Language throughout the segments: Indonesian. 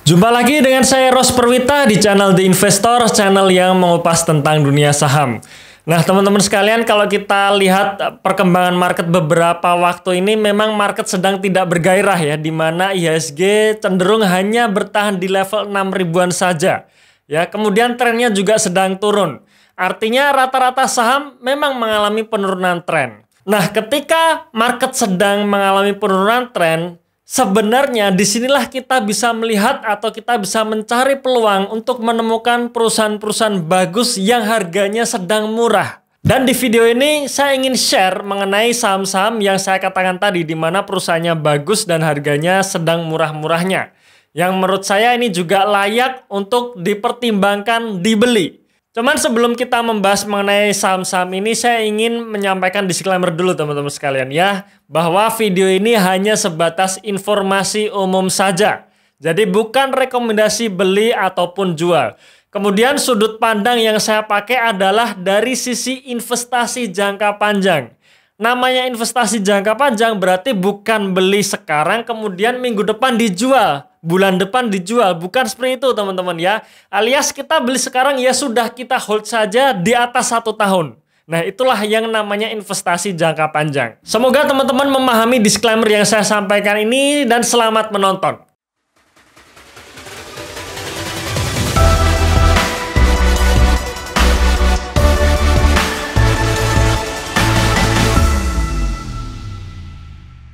Jumpa lagi dengan saya Ros Perwita di channel The Investor, channel yang mengupas tentang dunia saham. Nah, teman-teman sekalian, kalau kita lihat perkembangan market beberapa waktu ini, memang market sedang tidak bergairah ya, di mana IHSG cenderung hanya bertahan di level 6 ribuan saja. Ya, kemudian trennya juga sedang turun. Artinya rata-rata saham memang mengalami penurunan tren. Nah, ketika market sedang mengalami penurunan tren, sebenarnya disinilah kita bisa melihat atau kita bisa mencari peluang untuk menemukan perusahaan-perusahaan bagus yang harganya sedang murah. Dan di video ini saya ingin share mengenai saham-saham yang saya katakan tadi, di mana perusahaannya bagus dan harganya sedang murah-murahnya. Yang menurut saya ini juga layak untuk dipertimbangkan dibeli. Cuman sebelum kita membahas mengenai saham-saham ini, saya ingin menyampaikan disclaimer dulu teman-teman sekalian ya, bahwa video ini hanya sebatas informasi umum saja. Jadi bukan rekomendasi beli ataupun jual. Kemudian sudut pandang yang saya pakai adalah dari sisi investasi jangka panjang. Namanya investasi jangka panjang berarti bukan beli sekarang kemudian minggu depan dijual, bulan depan dijual, bukan seperti itu teman-teman ya. Alias kita beli sekarang ya sudah, kita hold saja di atas 1 tahun. Nah, itulah yang namanya investasi jangka panjang. Semoga teman-teman memahami disclaimer yang saya sampaikan ini dan selamat menonton.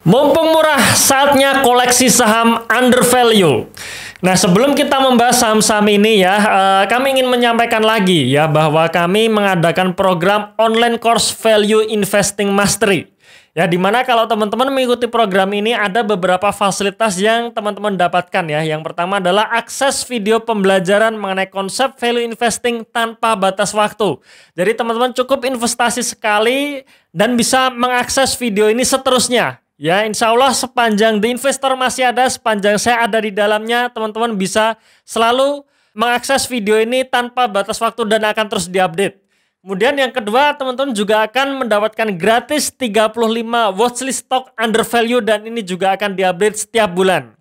Mumpung murah, saatnya koleksi saham undervalue. Nah, sebelum kita membahas saham-saham ini ya, kami ingin menyampaikan lagi ya bahwa kami mengadakan program online course Value Investing Mastery. Ya, dimana kalau teman-teman mengikuti program ini ada beberapa fasilitas yang teman-teman dapatkan ya. Yang pertama adalah akses video pembelajaran mengenai konsep value investing tanpa batas waktu. Jadi teman-teman cukup investasi sekali dan bisa mengakses video ini seterusnya. Ya, insya Allah sepanjang The Investor masih ada, sepanjang saya ada di dalamnya, teman-teman bisa selalu mengakses video ini tanpa batas waktu dan akan terus diupdate. Kemudian yang kedua, teman-teman juga akan mendapatkan gratis 35 watchlist stock undervalue dan ini juga akan diupdate setiap bulan.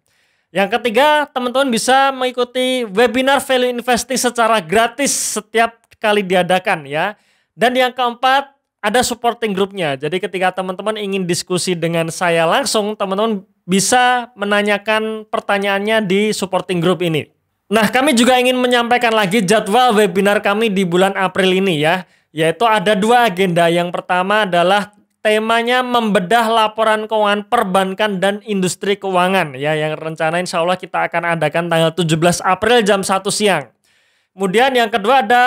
Yang ketiga, teman-teman bisa mengikuti webinar value investing secara gratis setiap kali diadakan ya. Dan yang keempat, ada supporting grupnya. Jadi ketika teman-teman ingin diskusi dengan saya langsung, teman-teman bisa menanyakan pertanyaannya di supporting group ini. Nah, kami juga ingin menyampaikan lagi jadwal webinar kami di bulan April ini ya. Yaitu ada 2 agenda. Yang pertama adalah temanya membedah laporan keuangan perbankan dan industri keuangan ya, yang rencana insya Allah kita akan adakan tanggal 17 April jam 1 siang. Kemudian yang kedua ada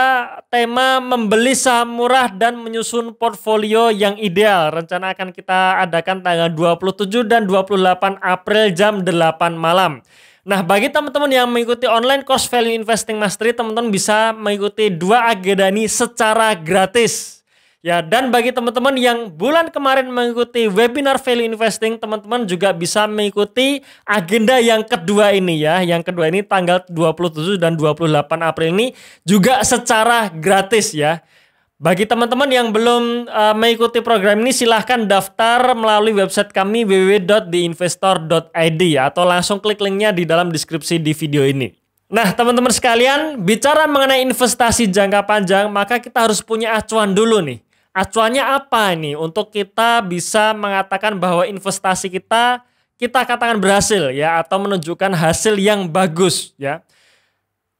tema membeli saham murah dan menyusun portfolio yang ideal. Rencana akan kita adakan tanggal 27 dan 28 April jam 8 malam. Nah, bagi teman-teman yang mengikuti online course Value Investing Mastery, teman-teman bisa mengikuti 2 agenda ini secara gratis. Ya, dan bagi teman-teman yang bulan kemarin mengikuti webinar value investing, teman-teman juga bisa mengikuti agenda yang kedua ini ya. Yang kedua ini tanggal 27 dan 28 April ini juga secara gratis ya. Bagi teman-teman yang belum mengikuti program ini, silahkan daftar melalui website kami www.theinvestor.id atau langsung klik linknya di dalam deskripsi di video ini. Nah, teman-teman sekalian, bicara mengenai investasi jangka panjang, maka kita harus punya acuan dulu nih. Acuannya apa nih untuk kita bisa mengatakan bahwa investasi kita katakan berhasil ya, atau menunjukkan hasil yang bagus ya.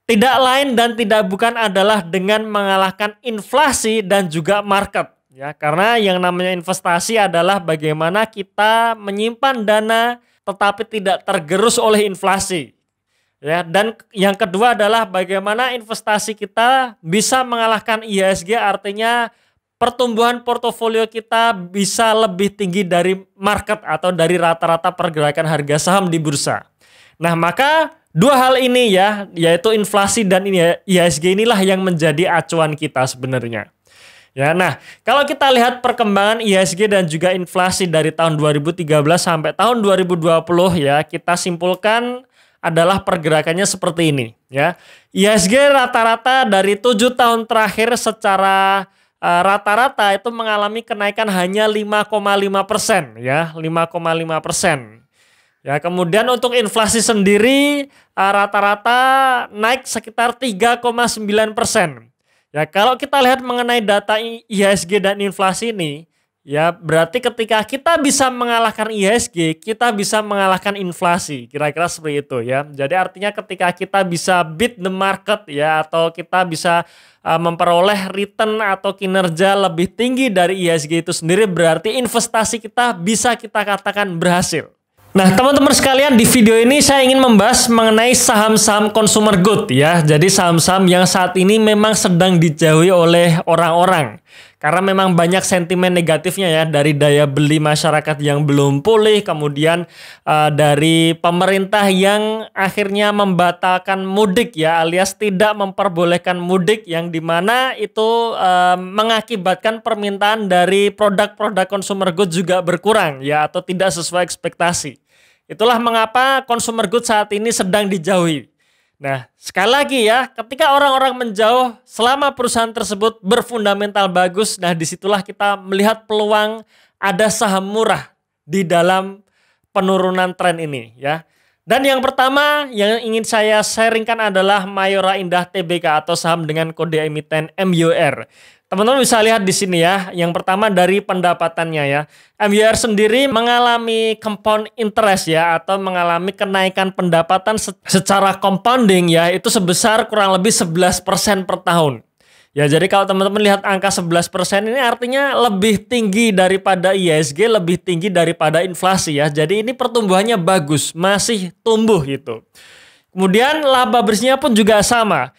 Tidak lain dan tidak bukan adalah dengan mengalahkan inflasi dan juga market ya, karena yang namanya investasi adalah bagaimana kita menyimpan dana tetapi tidak tergerus oleh inflasi. Ya, dan yang kedua adalah bagaimana investasi kita bisa mengalahkan IHSG, artinya pertumbuhan portofolio kita bisa lebih tinggi dari market atau dari rata-rata pergerakan harga saham di bursa. Nah, maka 2 hal ini ya, yaitu inflasi dan IHSG inilah yang menjadi acuan kita sebenarnya. Ya, nah, kalau kita lihat perkembangan IHSG dan juga inflasi dari tahun 2013 sampai tahun 2020 ya, kita simpulkan adalah pergerakannya seperti ini ya. IHSG rata-rata dari 7 tahun terakhir secara rata-rata itu mengalami kenaikan hanya 5,5% ya, 5,5%. Ya, kemudian untuk inflasi sendiri rata-rata naik sekitar 3,9%. Ya, kalau kita lihat mengenai data IHSG dan inflasi ini, ya berarti ketika kita bisa mengalahkan IHSG, kita bisa mengalahkan inflasi. Kira-kira seperti itu ya. Jadi artinya ketika kita bisa beat the market ya, atau kita bisa memperoleh return atau kinerja lebih tinggi dari IHSG itu sendiri, berarti investasi kita bisa kita katakan berhasil. Nah, teman-teman sekalian, di video ini saya ingin membahas mengenai saham-saham consumer good ya. Jadi saham-saham yang saat ini memang sedang dijauhi oleh orang-orang. Karena memang banyak sentimen negatifnya ya, dari daya beli masyarakat yang belum pulih, kemudian dari pemerintah yang akhirnya membatalkan mudik ya, alias tidak memperbolehkan mudik, yang dimana itu mengakibatkan permintaan dari produk-produk consumer good juga berkurang ya, atau tidak sesuai ekspektasi. Itulah mengapa consumer good saat ini sedang dijauhi. Nah, sekali lagi ya, ketika orang-orang menjauh selama perusahaan tersebut berfundamental bagus, nah disitulah kita melihat peluang ada saham murah di dalam penurunan tren ini ya. Dan yang pertama yang ingin saya sharingkan adalah Mayora Indah Tbk atau saham dengan kode emiten MYR. Teman-teman bisa lihat di sini ya. Yang pertama dari pendapatannya ya. MYR sendiri mengalami compound interest ya, atau mengalami kenaikan pendapatan secara compounding ya, itu sebesar kurang lebih 11% per tahun. Ya, jadi kalau teman-teman lihat angka 11% ini artinya lebih tinggi daripada IHSG, lebih tinggi daripada inflasi ya. Jadi ini pertumbuhannya bagus, masih tumbuh gitu. Kemudian laba bersihnya pun juga sama.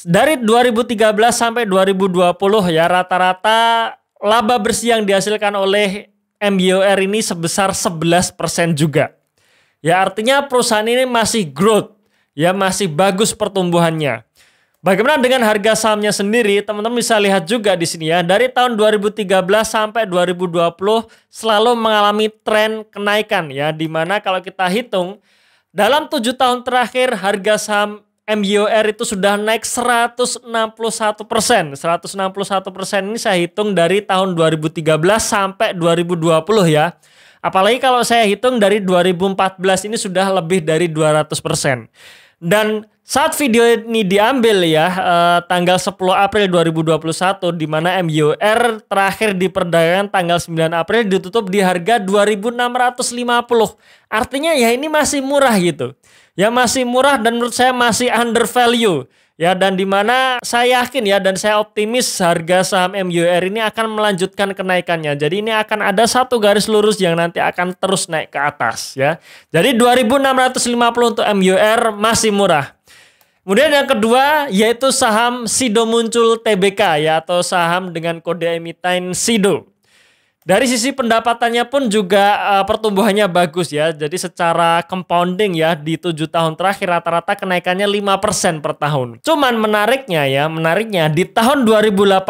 Dari 2013 sampai 2020 ya, rata-rata laba bersih yang dihasilkan oleh MYR ini sebesar 11% juga. Ya, artinya perusahaan ini masih growth, ya masih bagus pertumbuhannya. Bagaimana dengan harga sahamnya sendiri? Teman-teman bisa lihat juga di sini ya. Dari tahun 2013 sampai 2020 selalu mengalami tren kenaikan ya, dimana kalau kita hitung dalam 7 tahun terakhir harga saham MYR itu sudah naik 161%. 161% ini saya hitung dari tahun 2013 sampai 2020 ya. Apalagi kalau saya hitung dari 2014 ini sudah lebih dari 200%. Dan saat video ini diambil ya, tanggal 10 April 2021, di mana MYR terakhir diperdagangkan tanggal 9 April ditutup di harga 2.650. Artinya ya ini masih murah gitu. Ya masih murah dan menurut saya masih under value. Ya, dan di mana saya yakin ya, dan saya optimis harga saham MYR ini akan melanjutkan kenaikannya. Jadi ini akan ada satu garis lurus yang nanti akan terus naik ke atas ya. Jadi 2.650 untuk MYR masih murah. Kemudian yang kedua yaitu saham Sido Muncul Tbk ya, atau saham dengan kode emiten Sido. Dari sisi pendapatannya pun juga pertumbuhannya bagus ya. Jadi secara compounding ya, di 7 tahun terakhir rata-rata kenaikannya 5% per tahun. Cuman menariknya di tahun 2018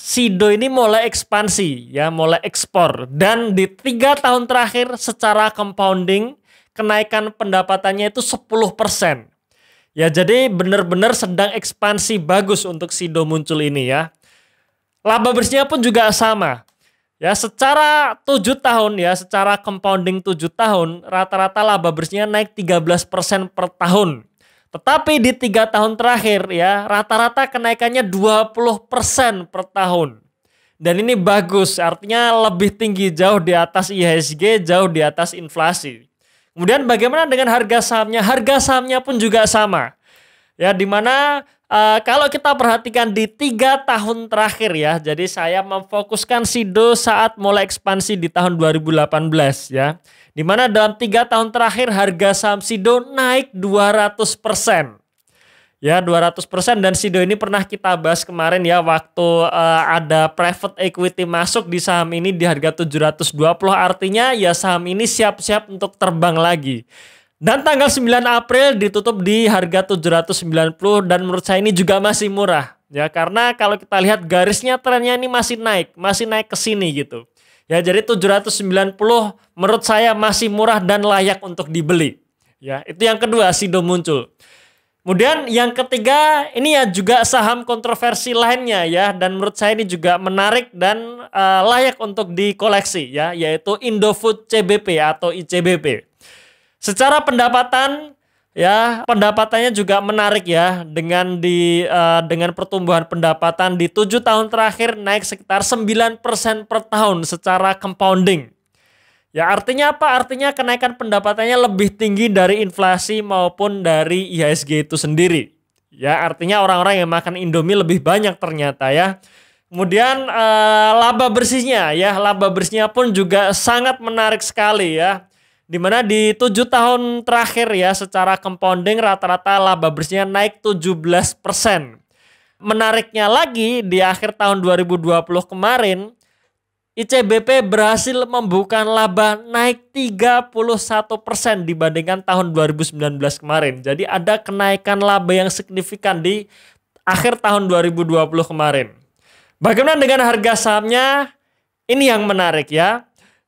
Sido ini mulai ekspansi ya, mulai ekspor. Dan di 3 tahun terakhir secara compounding kenaikan pendapatannya itu 10%. Ya, jadi benar-benar sedang ekspansi bagus untuk Sido Muncul ini ya. Laba bersihnya pun juga sama. Ya, secara 7 tahun ya, secara compounding 7 tahun, rata-rata laba bersihnya naik 13% per tahun. Tetapi di 3 tahun terakhir ya, rata-rata kenaikannya 20% per tahun. Dan ini bagus, artinya lebih tinggi, jauh di atas IHSG, jauh di atas inflasi. Kemudian bagaimana dengan harga sahamnya? Harga sahamnya pun juga sama. Ya, dimana kalau kita perhatikan di 3 tahun terakhir ya, jadi saya memfokuskan Sido saat mulai ekspansi di tahun 2018 ya. Dimana dalam 3 tahun terakhir harga saham Sido naik 200%. Ya, 200%, dan Sido ini pernah kita bahas kemarin ya, waktu ada private equity masuk di saham ini di harga 720, artinya ya saham ini siap-siap untuk terbang lagi. Dan tanggal 9 April ditutup di harga 790, dan menurut saya ini juga masih murah. Ya, karena kalau kita lihat garisnya trennya ini masih naik ke sini gitu. Ya, jadi 790 menurut saya masih murah dan layak untuk dibeli. Ya, itu yang kedua, Sido Muncul. Kemudian yang ketiga ini ya juga saham kontroversi lainnya ya, dan menurut saya ini juga menarik dan layak untuk dikoleksi ya, yaitu Indofood CBP atau ICBP. Secara pendapatan ya, pendapatannya juga menarik ya, dengan pertumbuhan pendapatan di 7 tahun terakhir naik sekitar 9% per tahun secara compounding. Ya, artinya apa? Artinya kenaikan pendapatannya lebih tinggi dari inflasi maupun dari IHSG itu sendiri. Ya, artinya orang-orang yang makan Indomie lebih banyak ternyata ya. Kemudian laba bersihnya ya, laba bersihnya pun juga sangat menarik sekali ya. Dimana di 7 tahun terakhir ya, secara compounding rata-rata laba bersihnya naik 17%. Menariknya lagi, di akhir tahun 2020 kemarin, ICBP berhasil membukukan laba naik 31% dibandingkan tahun 2019 kemarin. Jadi ada kenaikan laba yang signifikan di akhir tahun 2020 kemarin. Bagaimana dengan harga sahamnya? Ini yang menarik ya.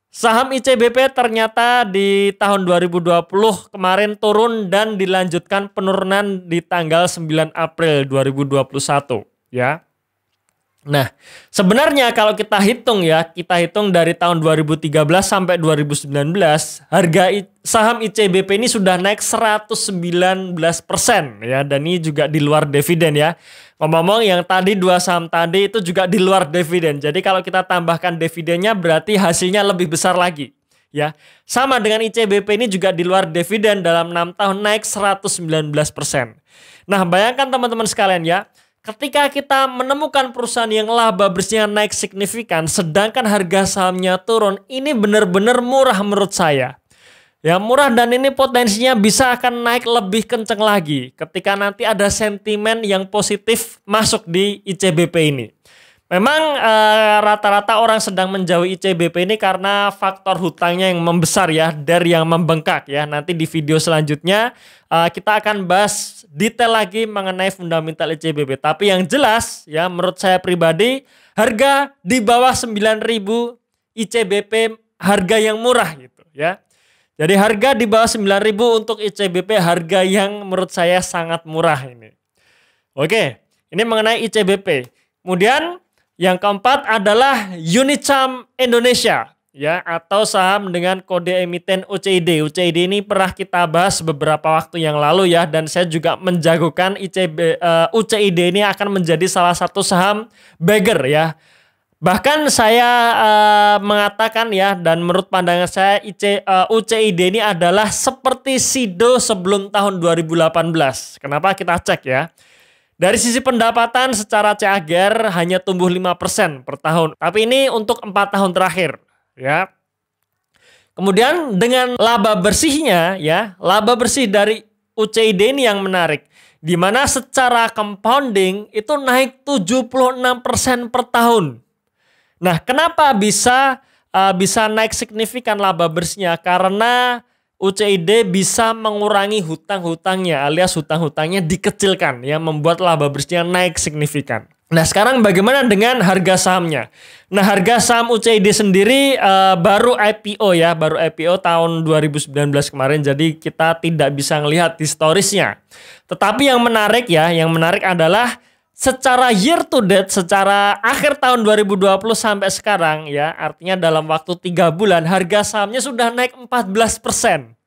Saham ICBP ternyata di tahun 2020 kemarin turun dan dilanjutkan penurunan di tanggal 9 April 2021 ya. Nah, sebenarnya kalau kita hitung dari tahun 2013 sampai 2019, harga saham ICBP ini sudah naik 119% ya, dan ini juga di luar dividen ya. Ngomong-ngomong, yang tadi 2 saham tadi itu juga di luar dividen. Jadi kalau kita tambahkan dividennya berarti hasilnya lebih besar lagi ya. Sama dengan ICBP ini juga di luar dividen, dalam 6 tahun naik 119%. Nah, bayangkan teman-teman sekalian ya, ketika kita menemukan perusahaan yang laba bersihnya naik signifikan, sedangkan harga sahamnya turun, ini benar-benar murah menurut saya. Ya, murah, dan ini potensinya bisa akan naik lebih kenceng lagi ketika nanti ada sentimen yang positif masuk di ICBP ini. Memang rata-rata orang sedang menjauhi ICBP ini karena faktor hutangnya yang membesar ya, dari yang membengkak ya. Nanti di video selanjutnya kita akan bahas detail lagi mengenai fundamental ICBP. Tapi yang jelas ya, menurut saya pribadi, harga di bawah 9.000 ICBP harga yang murah gitu ya. Jadi harga di bawah 9.000 untuk ICBP harga yang menurut saya sangat murah ini. Oke, ini mengenai ICBP. Kemudian yang keempat adalah Unicam Indonesia ya, atau saham dengan kode emiten UCID. UCID ini pernah kita bahas beberapa waktu yang lalu ya, dan saya juga menjagokan UCID ini akan menjadi salah satu saham bagger ya. Bahkan saya mengatakan ya, dan menurut pandangan saya UCID ini adalah seperti SIDO sebelum tahun 2018. Kenapa? Kita cek ya. Dari sisi pendapatan secara CAGR hanya tumbuh 5% per tahun. Tapi ini untuk 4 tahun terakhir ya. Kemudian dengan laba bersihnya ya, laba bersih dari UCID ini yang menarik. Di mana secara compounding itu naik 76% per tahun. Nah, kenapa bisa naik signifikan laba bersihnya? Karena UCID bisa mengurangi hutang-hutangnya, alias hutang-hutangnya dikecilkan ya, membuat laba bersihnya naik signifikan. Nah, sekarang bagaimana dengan harga sahamnya? Nah, harga saham UCID sendiri baru IPO ya, baru IPO tahun 2019 kemarin, jadi kita tidak bisa melihat historisnya. Tetapi yang menarik adalah secara year to date, secara akhir tahun 2020 sampai sekarang ya, artinya dalam waktu 3 bulan harga sahamnya sudah naik 14%.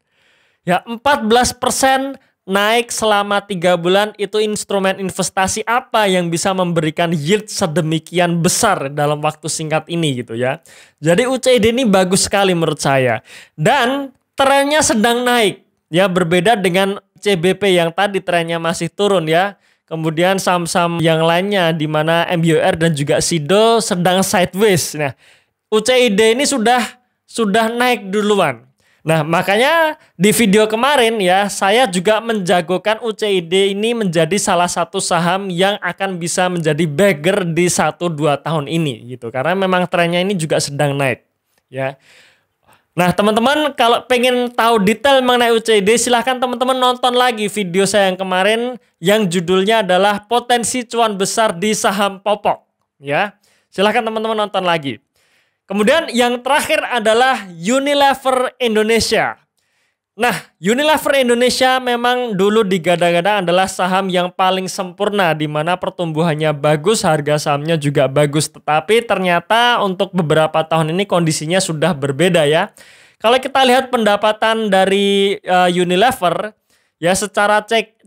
Ya, 14% naik selama 3 bulan. Itu instrumen investasi apa yang bisa memberikan yield sedemikian besar dalam waktu singkat ini gitu ya. Jadi UCID ini bagus sekali menurut saya. Dan trennya sedang naik ya, berbeda dengan CBP yang tadi trennya masih turun ya. Kemudian saham-saham yang lainnya di mana MUR dan juga SIDO sedang sideways. Nah, UCID ini sudah naik duluan. Nah, makanya di video kemarin ya, saya juga menjagokan UCID ini menjadi salah satu saham yang akan bisa menjadi bagger di 1-2 tahun ini gitu. Karena memang trennya ini juga sedang naik ya. Nah, teman-teman kalau pengen tahu detail mengenai UCID, silahkan teman-teman nonton lagi video saya yang kemarin yang judulnya adalah potensi cuan besar di saham popok ya. Silahkan teman-teman nonton lagi. Kemudian yang terakhir adalah Unilever Indonesia. Nah, Unilever Indonesia memang dulu digadang-gadang adalah saham yang paling sempurna, di mana pertumbuhannya bagus, harga sahamnya juga bagus. Tetapi ternyata untuk beberapa tahun ini kondisinya sudah berbeda ya. Kalau kita lihat pendapatan dari Unilever ya secara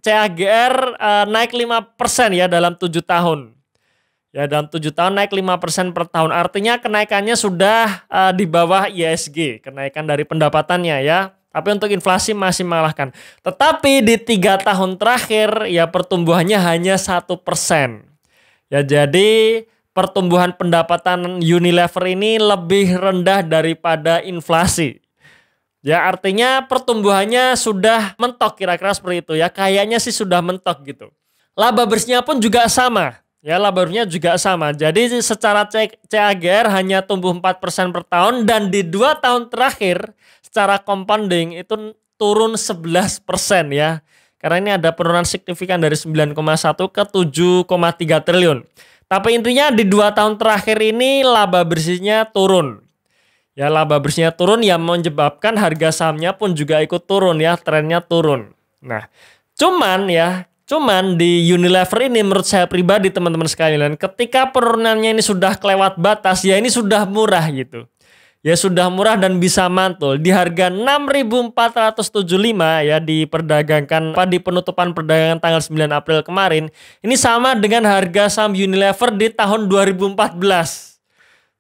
CAGR naik 5% ya dalam 7 tahun. Ya dalam 7 tahun naik 5% per tahun. Artinya kenaikannya sudah di bawah ISG, kenaikan dari pendapatannya ya. Tapi untuk inflasi masih mengalahkan. Tetapi di 3 tahun terakhir ya pertumbuhannya hanya 1%. Ya jadi pertumbuhan pendapatan Unilever ini lebih rendah daripada inflasi. Ya artinya pertumbuhannya sudah mentok kira-kira seperti itu ya. Kayaknya sih sudah mentok gitu. Laba bersihnya pun juga sama. Ya laba bersihnya juga sama. Jadi secara CAGR hanya tumbuh 4% per tahun. Dan di 2 tahun terakhir secara compounding itu turun 11% ya. Karena ini ada penurunan signifikan dari 9,1 ke 7,3 triliun. Tapi intinya di 2 tahun terakhir ini laba bersihnya turun. Ya laba bersihnya turun yang menyebabkan harga sahamnya pun juga ikut turun ya, trennya turun. Nah, cuman di Unilever ini menurut saya pribadi teman-teman sekalian, ketika penurunannya ini sudah kelewat batas, ya ini sudah murah gitu. Ya sudah murah dan bisa mantul di harga 6.475 ya diperdagangkan di penutupan perdagangan tanggal 9 April kemarin. Ini sama dengan harga saham Unilever di tahun 2014.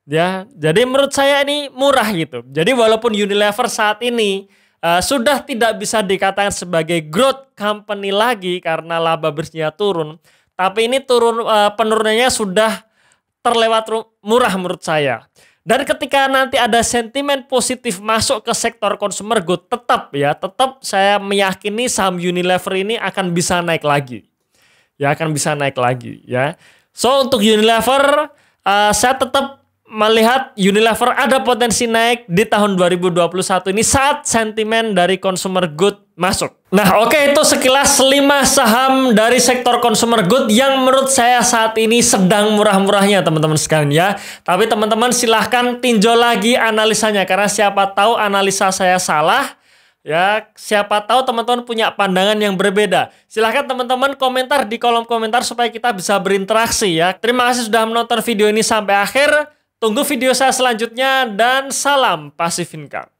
Ya, jadi menurut saya ini murah gitu. Jadi walaupun Unilever saat ini sudah tidak bisa dikatakan sebagai growth company lagi karena laba bersihnya turun, tapi ini penurunannya sudah terlewat murah menurut saya. Dan ketika nanti ada sentimen positif masuk ke sektor consumer good, tetap saya meyakini saham Unilever ini akan bisa naik lagi. Ya, akan bisa naik lagi ya. So untuk Unilever saya tetap melihat Unilever ada potensi naik di tahun 2021 ini saat sentimen dari consumer good masuk. Nah oke, itu sekilas 5 saham dari sektor consumer good yang menurut saya saat ini sedang murah-murahnya teman-teman sekalian ya. Tapi teman-teman silahkan tinjau lagi analisanya karena siapa tahu analisa saya salah. Ya, siapa tahu teman-teman punya pandangan yang berbeda. Silahkan teman-teman komentar di kolom komentar supaya kita bisa berinteraksi ya. Terima kasih sudah menonton video ini sampai akhir. Tunggu video saya selanjutnya dan salam Passive Income.